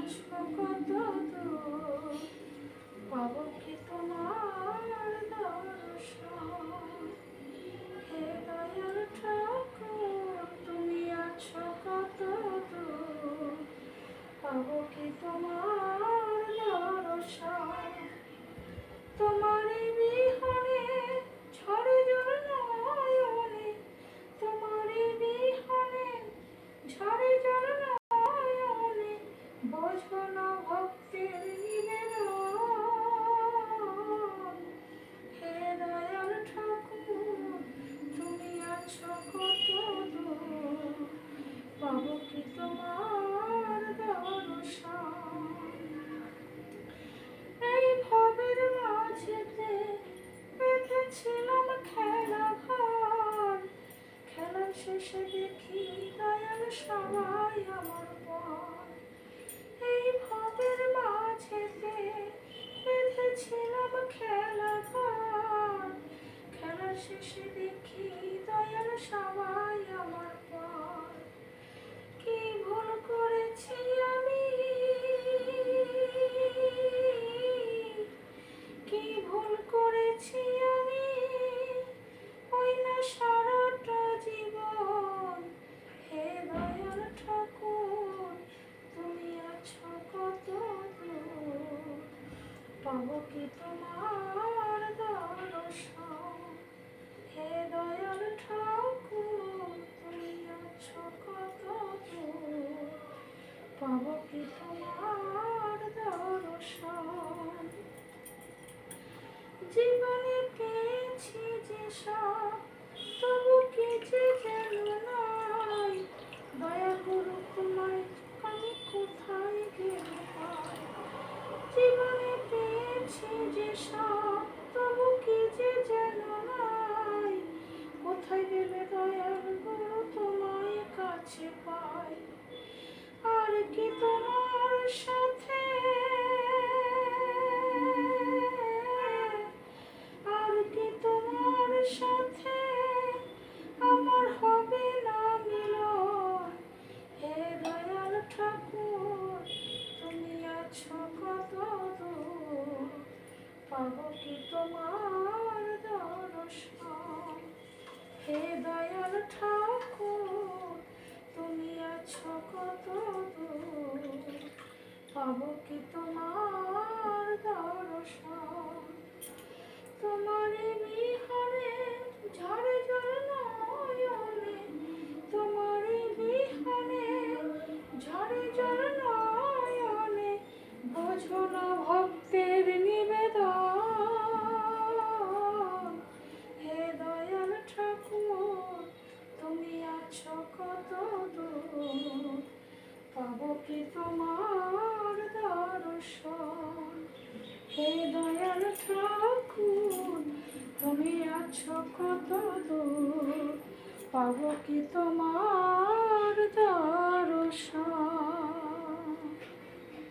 আছো কত দূর, পাবো কি তোমার দর্শন। হে দয়াল ঠাকুর, তুমি আছো কত দূর, পাবো কি তোমার দর্শন। তোমারই বিহনে ঝরে জল নয়নে, তোমারই বিহনে ঝরে জল নয়নে, বোঝো না ভক্তের নিবেদন। হে দয়াল ঠাকুর, তুমি আছো কত দূর, পাবো কি তোমার দর্শন। এই ভবের মাঝেতে পেতেছিলাম খেলা ঘর, খেলা শেষে দেখি দয়াল সবাই আমার পর। এই ভবের মাঝেতে পেতেছিলাম খেলা ঘর, খেলা শেষে দেখি দয়াল সবাই আমার পর। কি ভুল করেছি আমি, কি ভুল করেছি আমি, ওই না সারাটা জীবন। হে দয়াল ঠাকুর, তুমি আছো কত দূর, পাবো কি তোমার দর্শন। হে দয়াল ঠাকুর, তুমি আছো কত দূর, পাবো কি তোমার দর্শন। জীবনে পেয়েছি যে সব, তবু কি যে যেন নাই, দয়া গুরু তোমায় আমি কোথায় গেলে পাই। জীবনে পেয়েছি যে সব, তবু কি যে যেন নাই, কোথায় গেলে দয়াল গুরু তোমায় কাছে পাই। আর কি তোমার সাথে, আর কি তোমার সাথে আমার হবে না মিলন। হে দয়াল ঠাকুর, তুমি আছো কত দূর, পাবো কি তোমার দর্শন। হে দয়াল ঠাকুর, তুমি আছো কত দূর, পাবো কি তোমার দর্শন। তোমারই বিহনে ঝরে জল নয়নে, তোমারই বিহনে ঝরে জল নয়নে, বোঝো না ভক্তের নিবেদন। হে দয়াল ঠাকুর, তুমি আছো কত দূর, পাবো কি তোমার দর্শন। হে দয়াল ঠাকুর, তুমি আছো কত দূর, পাবো কি তোমার দর্শন।